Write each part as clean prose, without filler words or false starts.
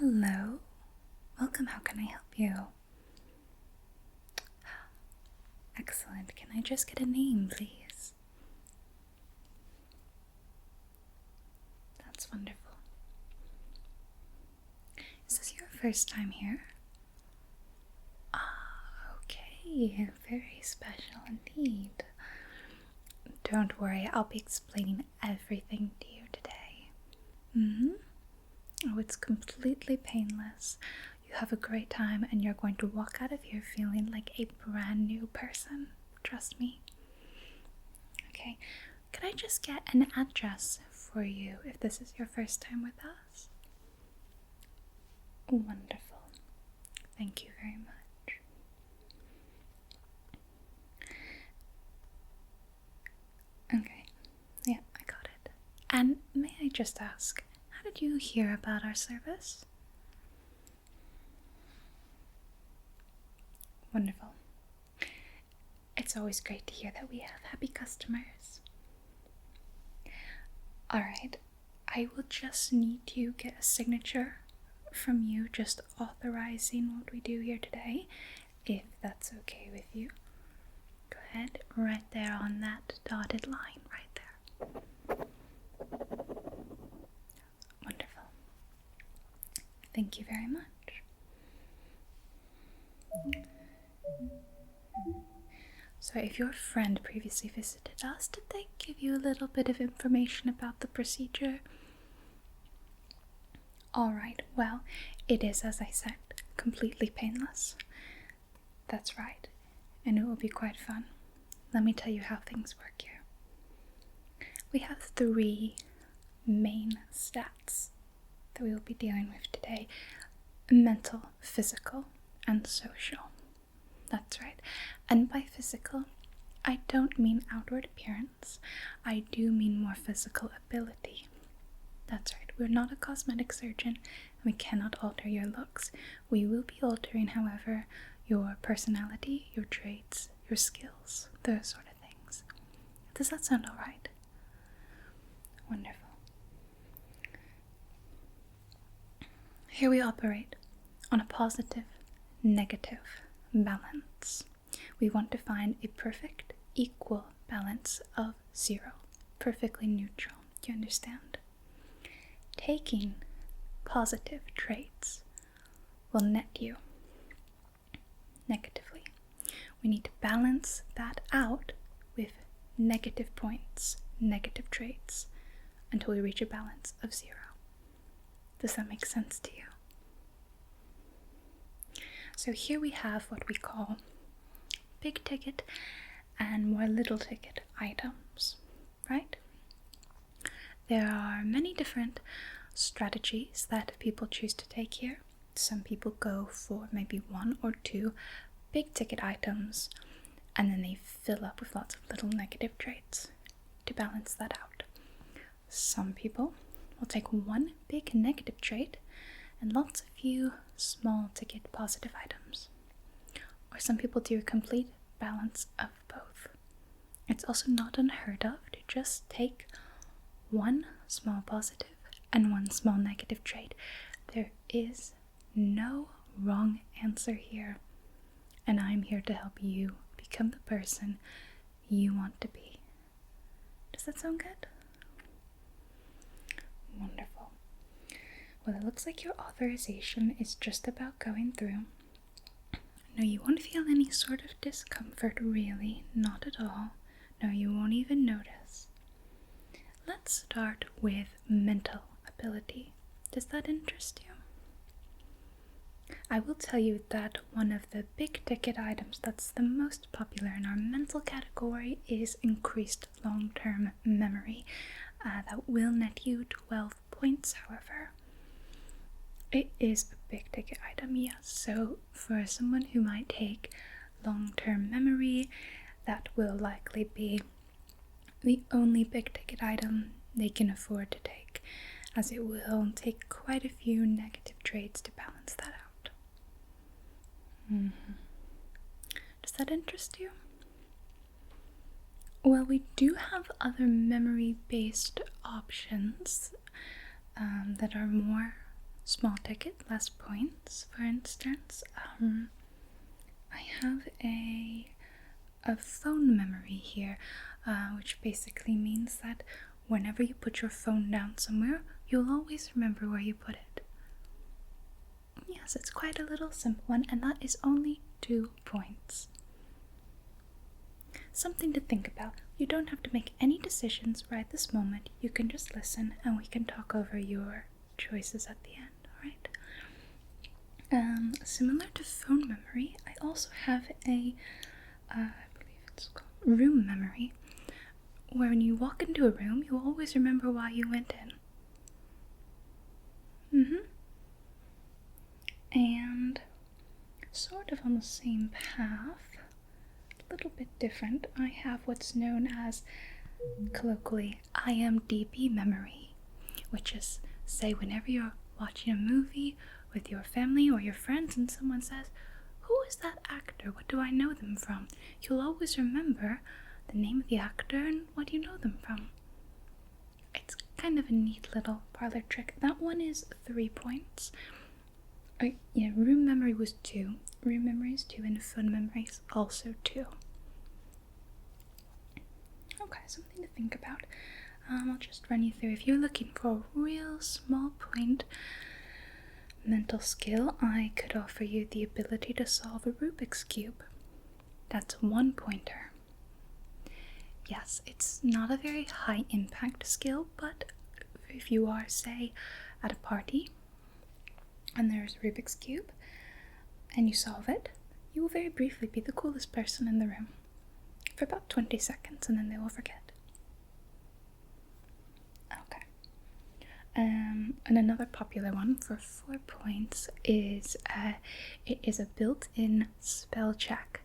Hello. Welcome. How can I help you? Excellent. Can I just get a name, please? That's wonderful. Is this your first time here? Ah, okay. Very special indeed. Don't worry, I'll be explaining everything to you today. Oh, it's completely painless. You have a great time and you're going to walk out of here feeling like a brand new person. Trust me. Okay, could I just get an address for you if this is your first time with us? Wonderful. Thank you very much. Okay, yeah, I got it. And may I just ask, how did you hear about our service? Wonderful. It's always great to hear that we have happy customers. Alright, I will just need to get a signature from you just authorizing what we do here today, if that's okay with you. Go ahead, right there on that dotted line, right there. Wonderful. Thank you very much. So if your friend previously visited us, did they give you a little bit of information about the procedure? Alright, well, it is, as I said, completely painless. That's right, and it will be quite fun. Let me tell you how things work here. We have 3 main stats that we will be dealing with today: mental, physical, and social. That's right. And by physical, I don't mean outward appearance. I do mean more physical ability. That's right. We're not a cosmetic surgeon, and we cannot alter your looks. We will be altering, however, your personality, your traits, your skills, those sort of things. Does that sound alright? Wonderful. Here we operate on a positive, negative balance. We want to find a perfect, equal balance of 0. Perfectly neutral. Do you understand? Taking positive traits will net you negatively. We need to balance that out with negative points, negative traits, until we reach a balance of 0. Does that make sense to you? So here we have what we call big ticket and more little ticket items, right? There are many different strategies that people choose to take here. Some people go for maybe 1 or 2 big ticket items, and then they fill up with lots of little negative traits to balance that out. Some people will take 1 big negative trait and lots of few small ticket positive items. Or some people do a complete balance of both. It's also not unheard of to just take 1 small positive and 1 small negative trait. There is no wrong answer here, and I'm here to help you become the person you want to be. Does that sound good? Wonderful. Well, it looks like your authorization is just about going through. No, you won't feel any sort of discomfort, really. Not at all. No, you won't even notice. Let's start with mental ability. Does that interest you? I will tell you that one of the big ticket items that's the most popular in our mental category is increased long-term memory. That will net you 12 points, however. It is a big ticket item, yes. So for someone who might take long-term memory, that will likely be the only big ticket item they can afford to take, as it will take quite a few negative traits to balance that out. Does that interest you? Well, we do have other memory-based options that are more small ticket, less points. For instance, I have a phone memory here, which basically means that whenever you put your phone down somewhere, you'll always remember where you put it. Yes, it's quite a little simple one, and that is only 2 points. Something to think about. You don't have to make any decisions right this moment. You can just listen, and we can talk over your choices at the end, alright? Similar to phone memory, I also have a, I believe it's called room memory, where when you walk into a room, you always remember why you went in. And sort of on the same path, a little bit different, I have what's known as, colloquially, IMDb memory, which is, say, whenever you're watching a movie with your family or your friends and someone says, "Who is that actor? What do I know them from?" You'll always remember the name of the actor and what you know them from. It's kind of a neat little parlor trick. That one is 3 points. Room memory was 2. Room memory is 2, and phone memory is also 2. Okay, something to think about. I'll just run you through. If you're looking for a real small point mental skill, I could offer you the ability to solve a Rubik's Cube. That's 1 pointer. Yes, it's not a very high impact skill, but if you are, say, at a party and there's a Rubik's Cube and you solve it, you will very briefly be the coolest person in the room for about 20 seconds, and then they will forget. Okay. And another popular one for 4 points is it is a built-in spell check.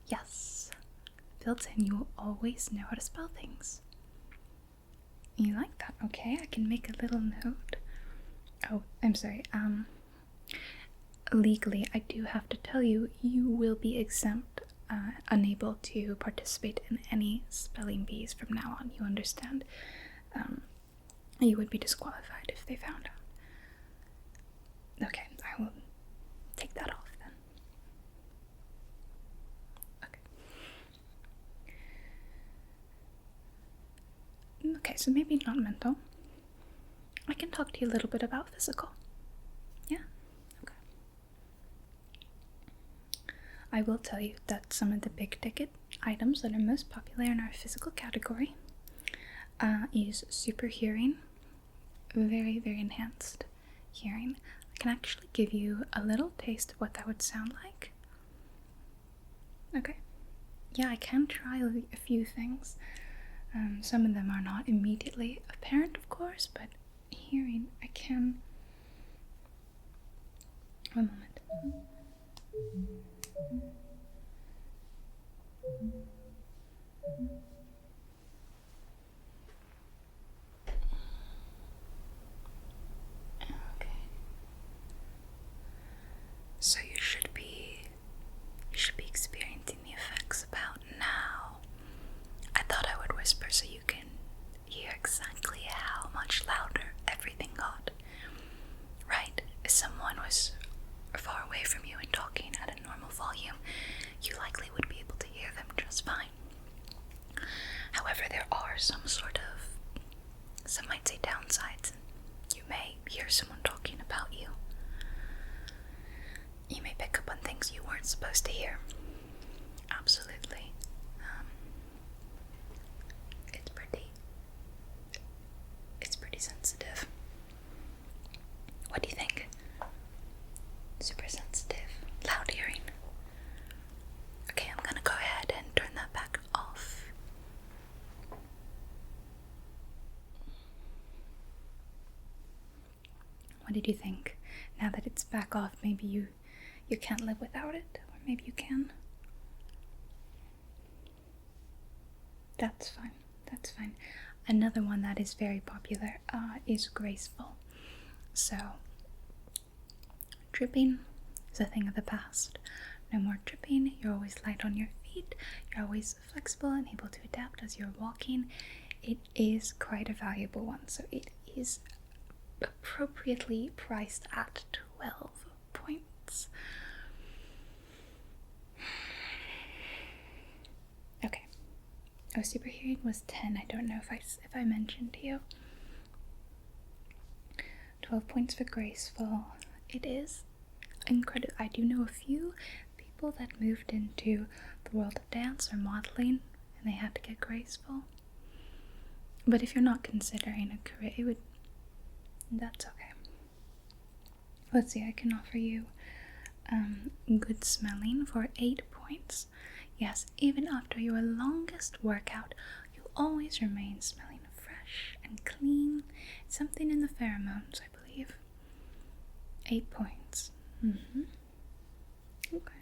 Yes, built-in, you will always know how to spell things. You like that? Okay, I can make a little note. Oh, I'm sorry. Legally, I do have to tell you, you will be exempt, unable to participate in any spelling bees from now on. You understand? You would be disqualified if they found out. Okay, I will take that off then. Okay. Okay, so maybe not mental. I can talk to you a little bit about physical. Yeah? Okay. I will tell you that some of the big ticket items that are most popular in our physical category is super hearing, very, very enhanced hearing. I can actually give you a little taste of what that would sound like. Okay. Yeah, I can try a few things. Some of them are not immediately apparent, of course, but hearing, I can. One moment. Okay. So you should be experiencing the effects about now. I thought I would whisper so you can hear exactly how much louder everything got. Right? If someone was far away from you and talking at a normal volume, you likely would be able to hear them just fine. However, there are some might say downsides. You may hear someone talking about you. You may pick up on things you weren't supposed to hear. Absolutely. It's pretty sensitive. What do you think? Super sensitive, loud hearing. Okay, I'm gonna go ahead and turn that back off. What did you think? Now that it's back off, maybe you can't live without it, or maybe you can. That's fine. That's fine. Another one that is very popular is graceful. So, dripping is a thing of the past. No more dripping. You're always light on your feet. You're always flexible and able to adapt as you're walking. It is quite a valuable one. So it is appropriately priced at 12 points. Okay. Oh, super hearing was 10. I don't know if I mentioned to you. 12 points for graceful. It is incredible. I do know a few people that moved into the world of dance or modeling and they had to get graceful. But if you're not considering a career, that's okay. Let's see, I can offer you good smelling for 8 points. Yes, even after your longest workout, you'll always remain smelling fresh and clean. Something in the pheromones, I believe. 8 points. Okay.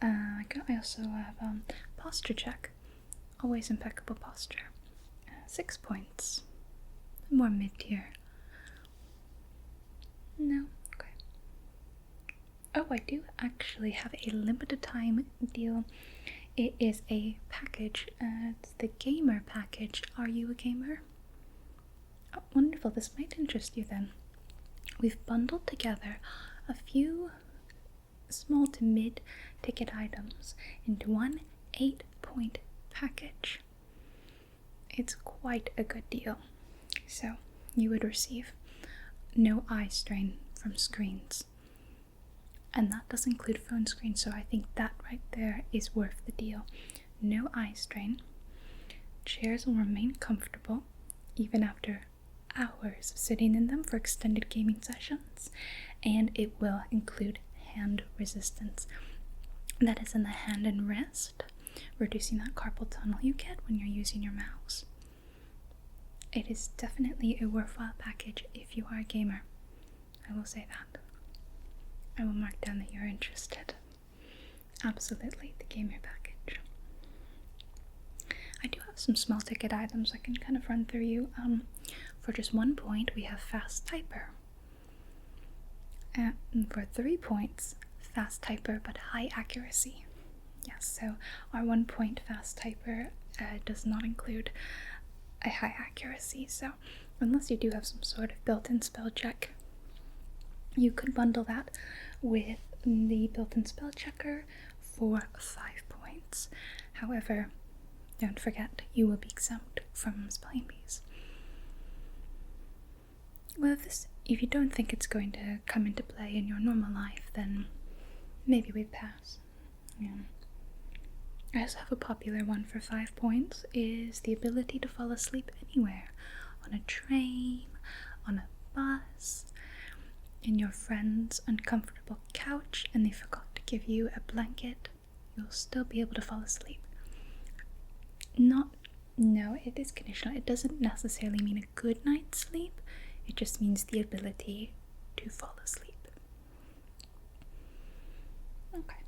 I also have posture check. Always impeccable posture. 6 points. More mid-tier. No? Okay. Oh, I do actually have a limited time deal. It is a package. It's the gamer package. Are you a gamer? Oh, wonderful. This might interest you then. We've bundled together a few small to mid ticket items into one 8-point package. It's quite a good deal. So you would receive no eye strain from screens. And that does include phone screens, so I think that right there is worth the deal. No eye strain. Chairs will remain comfortable even after hours of sitting in them for extended gaming sessions. And it will include hand resistance. That is in the hand and wrist, reducing that carpal tunnel you get when you're using your mouse. It is definitely a worthwhile package if you are a gamer. I will say that. I will mark down that you're interested. Absolutely, the gamer package. I do have some small ticket items I can kind of run through you. For just 1 point, we have Fast Typer. And for 3 points, Fast Typer but high accuracy. Yes, so our 1 point Fast Typer does not include a high accuracy, so unless you do have some sort of built-in spell check, you could bundle that with the built-in spell checker for 5 points. However, don't forget, you will be exempt from spelling bees. Well, if you don't think it's going to come into play in your normal life, then maybe we'd pass. Yeah. I also have a popular one for 5 points, is the ability to fall asleep anywhere. On a train, on a bus, in your friend's uncomfortable couch, and they forgot to give you a blanket, you'll still be able to fall asleep. No, it is conditional. It doesn't necessarily mean a good night's sleep. It just means the ability to fall asleep. Okay.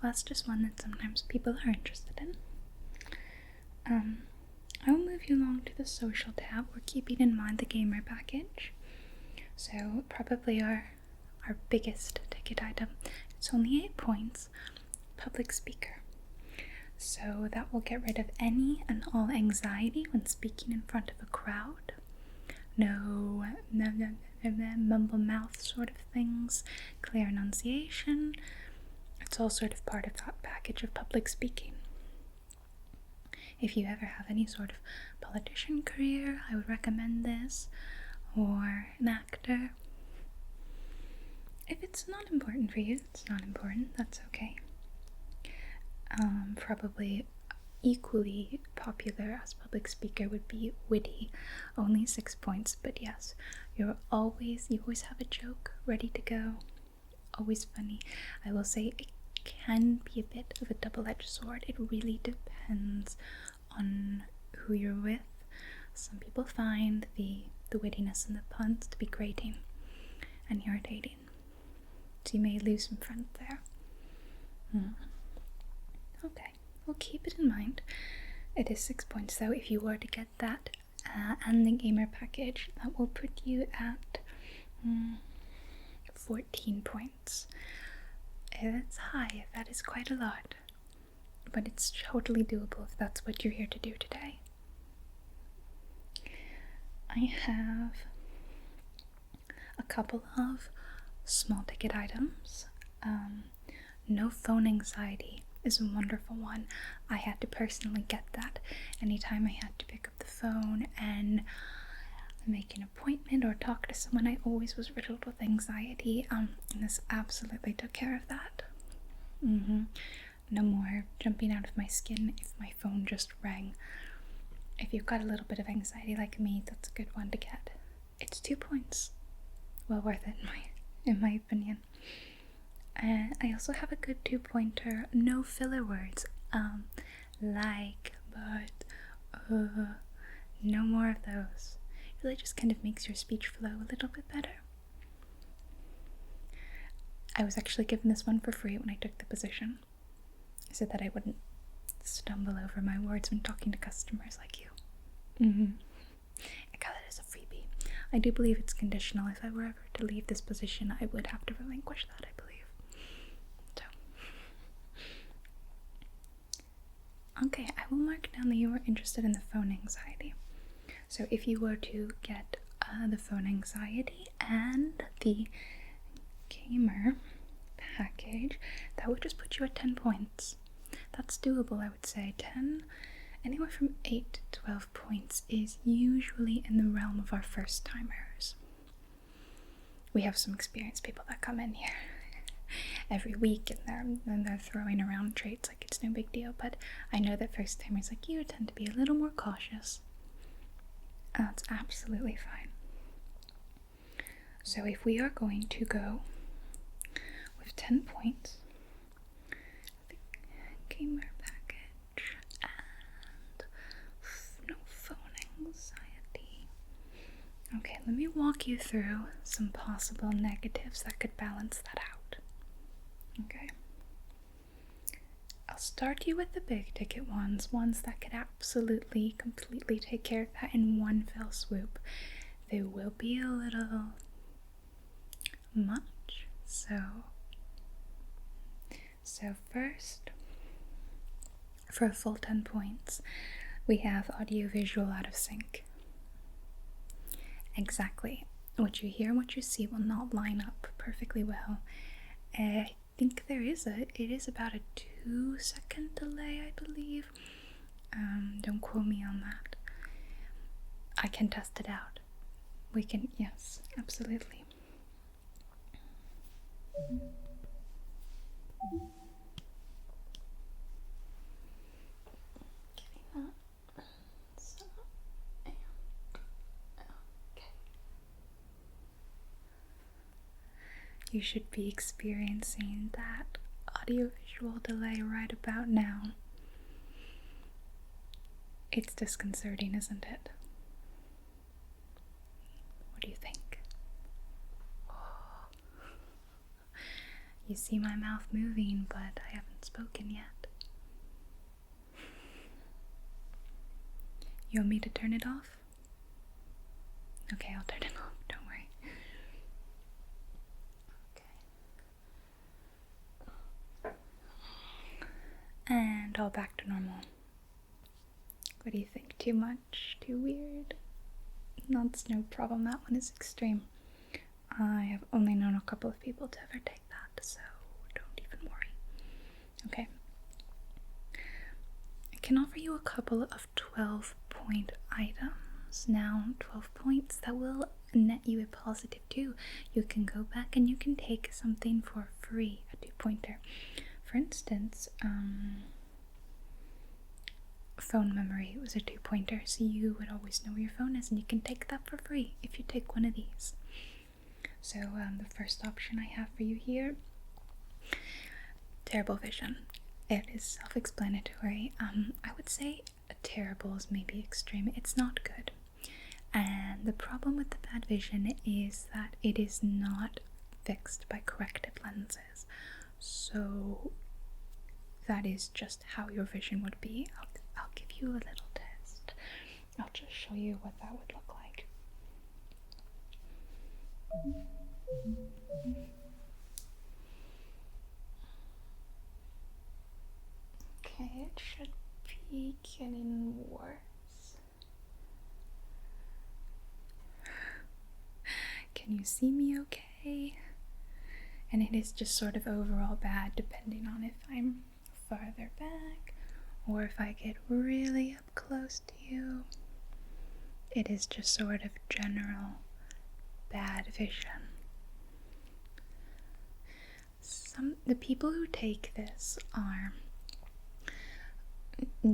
Well, that's just one that sometimes people are interested in. I will move you along to the social tab. We're keeping in mind the gamer package. So probably our biggest ticket item. It's only 8 points. Public speaker. So that will get rid of any and all anxiety when speaking in front of a crowd. No mumble mouth sort of things. Clear enunciation. It's all sort of part of that package of public speaking. If you ever have any sort of politician career, I would recommend this. Or an actor. If it's not important for you, it's not important, that's okay. Probably equally popular as public speaker would be witty, only 6 points, but yes, you always have a joke ready to go, always funny. I will say it can be a bit of a double-edged sword. It really depends on who you're with. Some people find the wittiness and the puns to be grating and irritating, so you may lose some friends there. Okay, we'll keep it in mind. It is 6 points though. If you were to get that and the gamer package, that will put you at 14 points. That's high. That is quite a lot, but it's totally doable if that's what you're here to do today. I I have a couple of small ticket items. No phone anxiety is a wonderful one. I had to personally get that. Anytime I had to pick up the phone and make an appointment or talk to someone, I always was riddled with anxiety, and this absolutely took care of that. No more jumping out of my skin if my phone just rang. If you've got a little bit of anxiety like me, that's a good one to get. It's 2 points. Well worth it in my opinion. And I also have a good 2-pointer, no filler words, like, but, no more of those. It really just kind of makes your speech flow a little bit better. I was actually given this one for free when I took the position, so that I wouldn't stumble over my words when talking to customers like you. I got it as a freebie. I do believe it's conditional. If I were ever to leave this position, I would have to relinquish that, I believe. So, okay, I will mark down that you were interested in the phone anxiety. So if you were to get the phone anxiety and the gamer package, that would just put you at 10 points. That's doable, I would say. 10, anywhere from 8 to 12 points is usually in the realm of our first timers. We have some experienced people that come in here every week and they're throwing around traits like it's no big deal, but I know that first timers like you tend to be a little more cautious. That's absolutely fine. So if we are going to go with 10 points, the gamer package and no phone anxiety. Okay, let me walk you through some possible negatives that could balance that out. Okay. I'll start you with the big ticket ones that could absolutely, completely take care of that in one fell swoop. They will be a little much, so first, for a full 10 points, we have audio-visual out of sync. Exactly. What you hear and what you see will not line up perfectly well. I think it is about a 2-second delay, I believe. Don't quote me on that. I can test it out. We can, yes, absolutely. Giving that some, and okay. You should be experiencing that audio-visual delay right about now. It's disconcerting, isn't it? What do you think? Oh. You see my mouth moving, but I haven't spoken yet. You want me to turn it off? Okay, I'll turn it off, don't worry. Okay. And all back to normal. What do you think? Too much? Too weird? That's no problem. That one is extreme. I have only known a couple of people to ever take that, so don't even worry. Okay. I can offer you a couple of 12-point items. Now, 12 points, that will net you a positive 2. You can go back and you can take something for free, a 2-pointer. For instance, phone memory was a 2-pointer, so you would always know where your phone is, and you can take that for free if you take one of these. So the first option I have for you here, terrible vision. It is self-explanatory. I would say terrible is maybe extreme. It's not good. And the problem with the bad vision is that it is not fixed by corrected lenses. So that is just how your vision would be. I'll give you a little test. I'll just show you what that would look like. Okay, it should be getting worse. Can you see me okay? And it is just sort of overall bad depending on if I'm farther back or if I get really up close to you. It is just sort of general bad vision. The people who take this are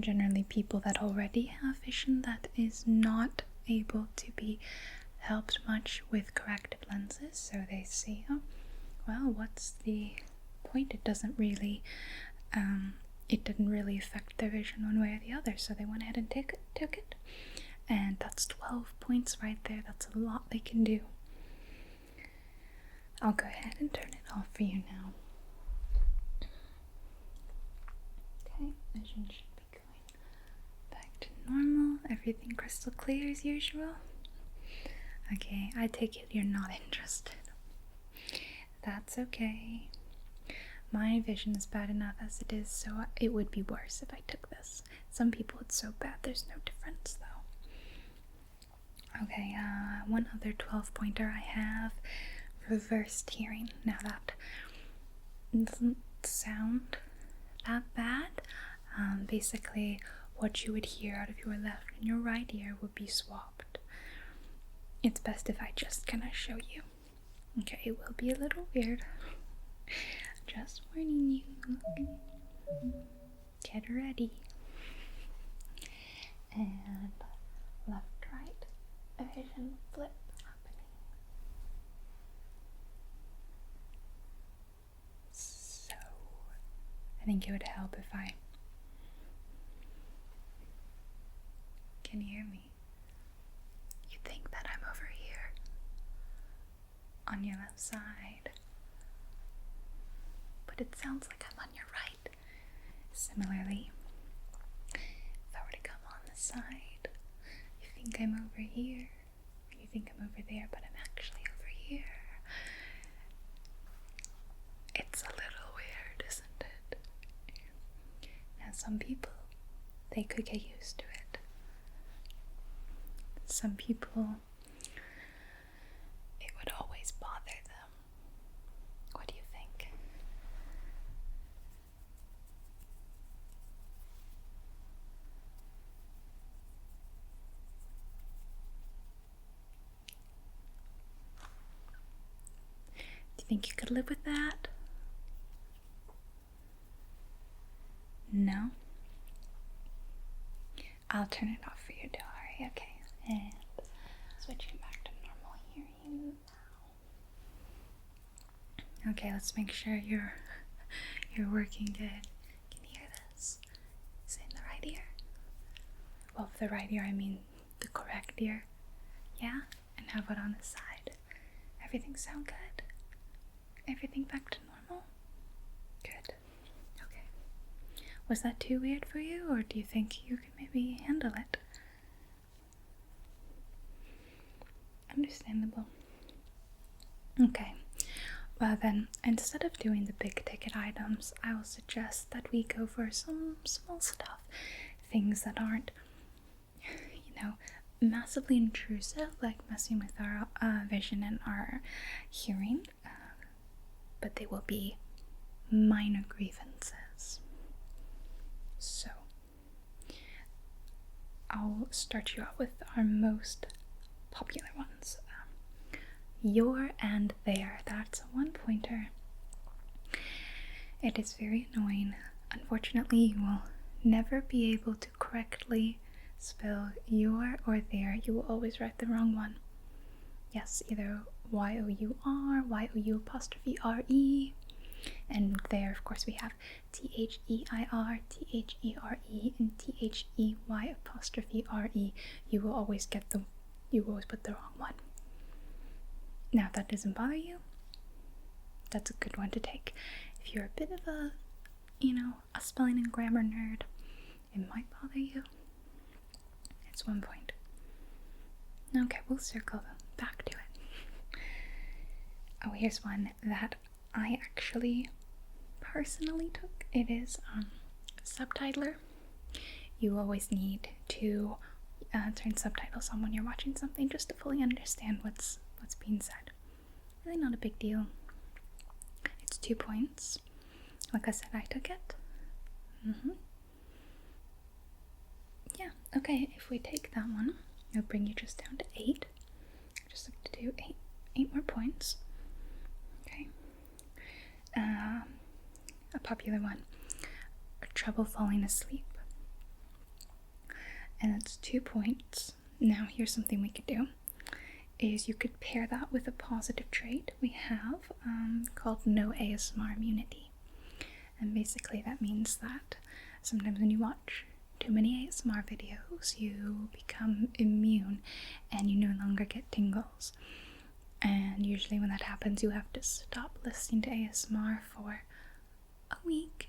generally people that already have vision that is not able to be helped much with corrective lenses, so they see, oh, well, what's the point? It didn't really affect their vision one way or the other, so they went ahead and took it, and that's 12 points right there. That's a lot they can do. I'll go ahead and turn it off for you now. Okay, vision should be going back to normal. Everything crystal clear as usual. Okay, I take it you're not interested. That's okay. My vision is bad enough as it is, so it would be worse if I took this. Some people it's so bad there's no difference though. Okay, one other 12-pointer I have. Reversed hearing. Now that doesn't sound that bad. Basically, what you would hear out of your left and your right ear would be swapped. It's best if I just kind of show you. Okay, it will be a little weird. Just warning you. Get ready. And left, right, vision flip. I think it would help if I... Can you hear me? You think that I'm over here on your left side, but it sounds like I'm on your right. Similarly, if I were to come on the side, you think I'm over here, or you think I'm over there, but I'm actually over here. It's a little weird, isn't it? Now, some people, they could get used to it. Some people, it would always bother them. What do you think? Do you think you could live with that? No? I'll turn it off for you, don't worry, okay? And switching back to normal hearing now. Okay, let's make sure you're working good. Can you hear this? Is it in the right ear? Well, for the right ear, I mean the correct ear. Yeah? And how about on the side? Everything sound good? Everything back to normal? Good. Okay. Was that too weird for you, or do you think you can maybe handle it? Understandable. Okay. Well then, instead of doing the big ticket items, I will suggest that we go for some small stuff. Things that aren't, massively intrusive, like messing with our vision and our hearing, but they will be minor grievances. So, I'll start you out with our most popular ones. Your and their. That's a 1-pointer. It is very annoying. Unfortunately, you will never be able to correctly spell your or their. You will always write the wrong one. Yes, either Y-O-U-R, Y-O-U''R-E, and there, of course, we have T-H-E-I-R, T-H-E-R-E, and T-H-E-Y''RE. You will always put the wrong one. Now, if that doesn't bother you, that's a good one to take. If you're a bit of a, a spelling and grammar nerd, it might bother you. It's 1 point. Okay, we'll circle back to it. Oh, here's one that I actually personally took. It is subtitler. You always need to turn subtitles on when you're watching something just to fully understand what's being said. really not a big deal. It's 2 points. Like I said, I took it. Yeah, okay, if we take that one, it'll bring you just down to 8. Just have to do 8 more points. Okay. A popular one. Trouble falling asleep. And it's 2 points. Now, here's something we could do. Is you could pair that with a positive trait we have called no ASMR immunity. And basically that means that sometimes when you watch too many ASMR videos, you become immune and you no longer get tingles. And usually when that happens, you have to stop listening to ASMR for a week,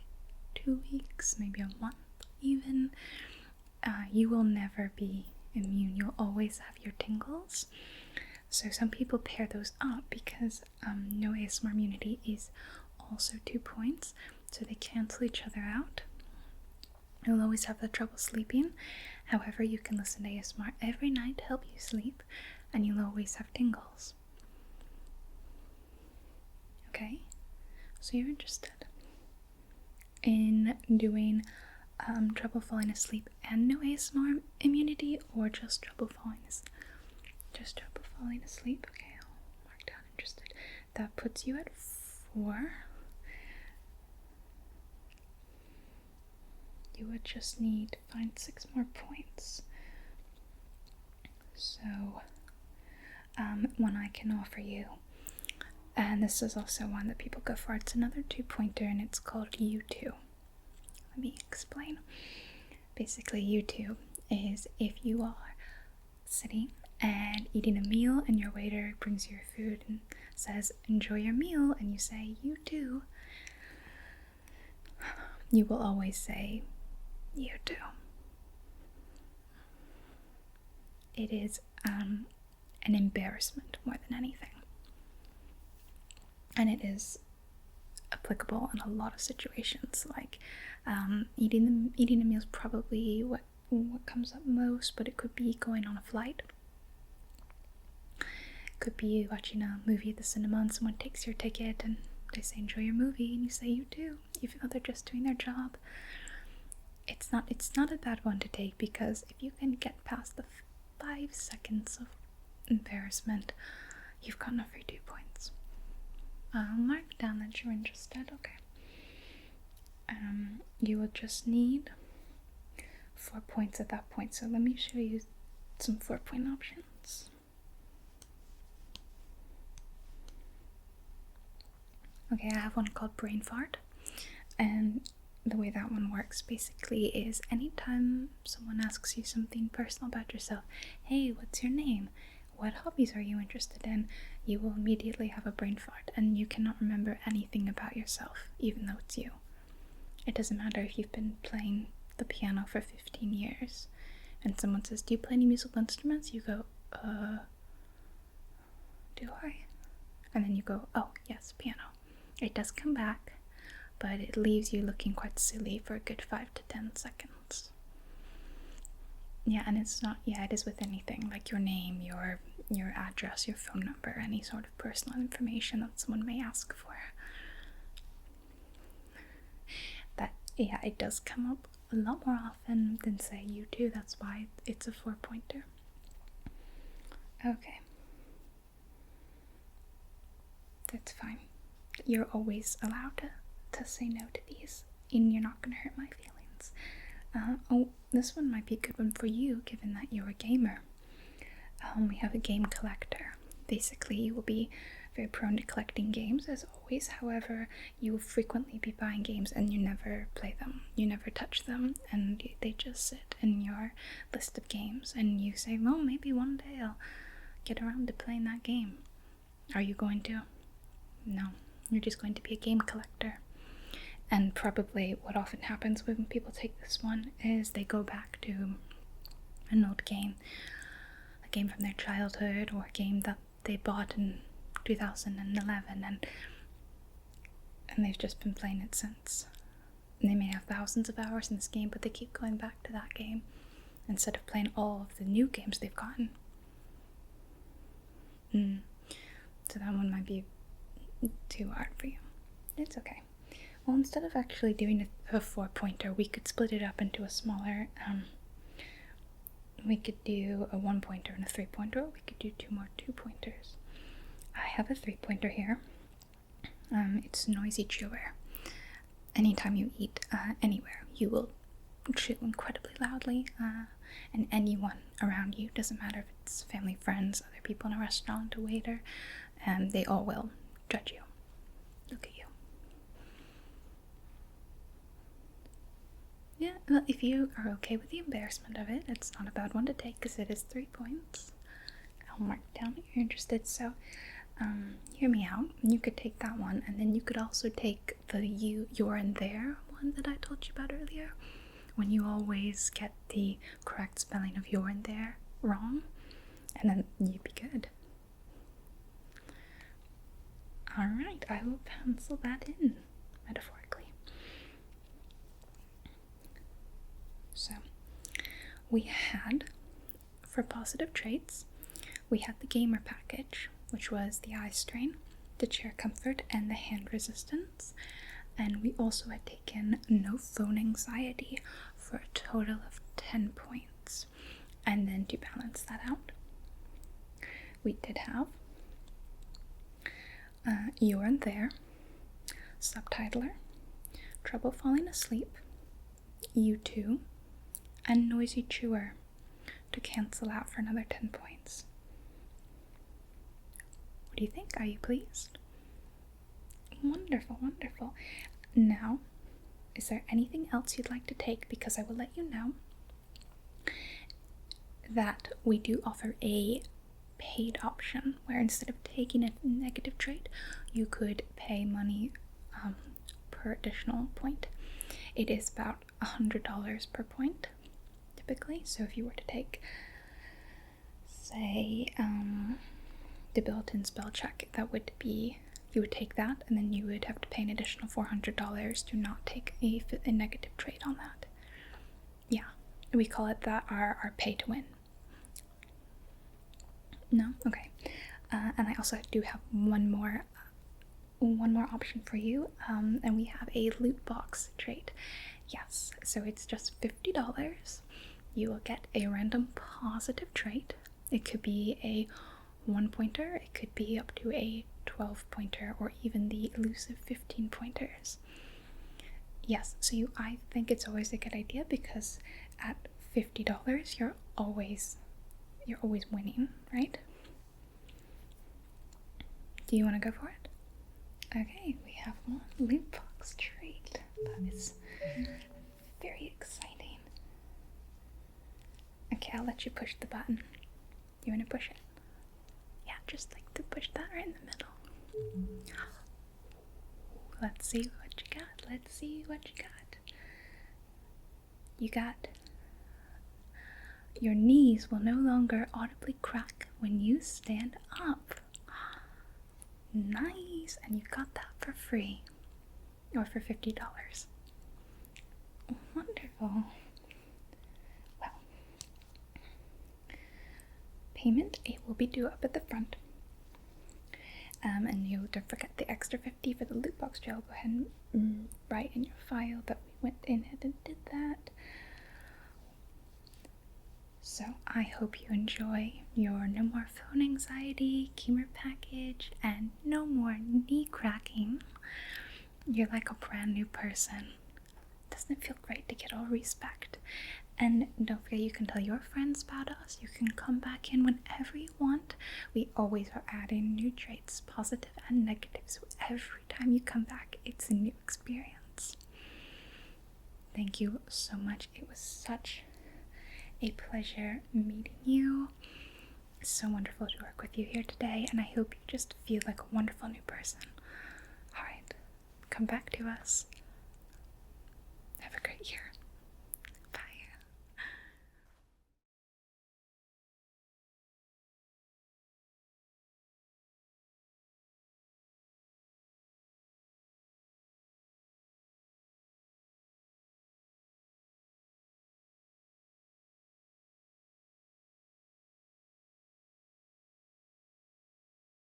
2 weeks, maybe a month even. You will never be immune. You'll always have your tingles. So some people pair those up because no ASMR immunity is also 2 points, so they cancel each other out. You'll always have the trouble sleeping. However, you can listen to ASMR every night to help you sleep, and you'll always have tingles. Okay? So you're interested in doing trouble falling asleep and no ASMR immunity, or just trouble falling asleep? Just trouble falling asleep. Okay, I'll mark down interested. That puts you at 4. You would just need to find 6 more points. So, one I can offer you, and this is also one that people go for. It's another 2-pointer, and it's called U2. Let me explain. Basically, U2 is if you are sitting and eating a meal and your waiter brings you your food and says, "Enjoy your meal," and you say, "You too," you will always say, "You too." It is an embarrassment more than anything. And it is applicable in a lot of situations, like eating a meal is probably what comes up most, but it could be going on a flight. It could be watching a movie at the cinema and someone takes your ticket and they say, "Enjoy your movie," and you say, "You too," even though they're just doing their job. It's not a bad one to take, because if you can get past the 5 seconds of embarrassment, you've gotten a free 2 points. I'll mark down that you're interested. Okay. You will just need 4 points at that point. So let me show you some 4-point options. Okay, I have one called Brain Fart, and the way that one works basically is anytime someone asks you something personal about yourself, "Hey, what's your name? What hobbies are you interested in?" you will immediately have a brain fart, and you cannot remember anything about yourself, even though it's you. It doesn't matter if you've been playing the piano for 15 years, and someone says, "Do you play any musical instruments?" You go, do I? And then you go, "Oh, yes, piano." It does come back, but it leaves you looking quite silly for a good 5 to 10 seconds. Yeah, and it's not, it is with anything, like your name, your address, your phone number, any sort of personal information that someone may ask for. It does come up a lot more often than say "you too." That's why it's a 4-pointer. Okay. That's fine. You're always allowed to say no to these, and you're not going to hurt my feelings. This one might be a good one for you, given that you're a gamer. We have a game collector. Basically, you will be very prone to collecting games, as always. However, you will frequently be buying games and you never play them. You never touch them, and they just sit in your list of games. And you say, "Well, maybe one day I'll get around to playing that game." Are you going to? No. You're just going to be a game collector. And probably what often happens when people take this one is they go back to an old game, a game from their childhood, or a game that they bought in 2011, and they've just been playing it since. And they may have thousands of hours in this game, but they keep going back to that game instead of playing all of the new games they've gotten. So that one might be too hard for you. It's okay. Well, instead of actually doing a 4-pointer, we could split it up into a smaller, we could do a 1-pointer and a 3-pointer, or we could do 2 more 2-pointers. I have a 3-pointer here. It's Noisy Chewer. Anytime you eat anywhere, you will chew incredibly loudly, and anyone around you, doesn't matter if it's family, friends, other people in a restaurant, a waiter, they all will judge you. Look at you. Yeah, well, if you are okay with the embarrassment of it, it's not a bad one to take because it is 3 points. I'll mark down that you're interested, so hear me out. You could take that one, and then you could also take the you're in there one that I told you about earlier, when you always get the correct spelling of you're in there wrong, and then you'd be good. Alright, I will pencil that in, metaphorically. So, we had, for positive traits, we had the gamer package, which was the eye strain, the chair comfort, and the hand resistance. And we also had taken no phone anxiety for a total of 10 points. And then to balance that out, we did have You Weren't There, Subtitler, Trouble Falling Asleep, You Too, and Noisy Chewer to cancel out for another 10 points. What do you think? Are you pleased? Wonderful, wonderful. Now, is there anything else you'd like to take? Because I will let you know that we do offer a paid option where instead of taking a negative trait, you could pay money per additional point. It is about $100 per point typically. So if you were to take, say, the built-in spell check, that would be, you would take that and then you would have to pay an additional $400 to not take a negative trait on that. Yeah, we call it that our pay to win. No? Okay. And I also do have one more option for you, and we have a loot box trait. Yes, so it's just $50. You will get a random positive trait. It could be a 1-pointer, it could be up to a 12-pointer, or even the elusive 15-pointers. Yes, so I think it's always a good idea because at $50 you're always winning, right? Do you want to go for it? Okay, we have one loot box trait. That is very exciting. Okay, I'll let you push the button. You want to push it? Yeah, just like to push that right in the middle. Let's see what you got. Let's see what you got. You got, your knees will no longer audibly crack when you stand up. Nice, and you got that for free, or for $50. Wonderful. Well, payment, it will be due up at the front. And you don't forget the extra 50 for the loot box trail. Go ahead and write in your file that we went in and did that. So I hope you enjoy your no more phone anxiety, gamer package, and no more knee cracking. You're like a brand new person. Doesn't it feel great to get all Re-Spec? And don't forget, you can tell your friends about us. You can come back in whenever you want. We always are adding new traits, positive and negative. So every time you come back, it's a new experience. Thank you so much. It was such a pleasure meeting you. It's so wonderful to work with you here today, and I hope you just feel like a wonderful new person. Alright, come back to us. Have a great year.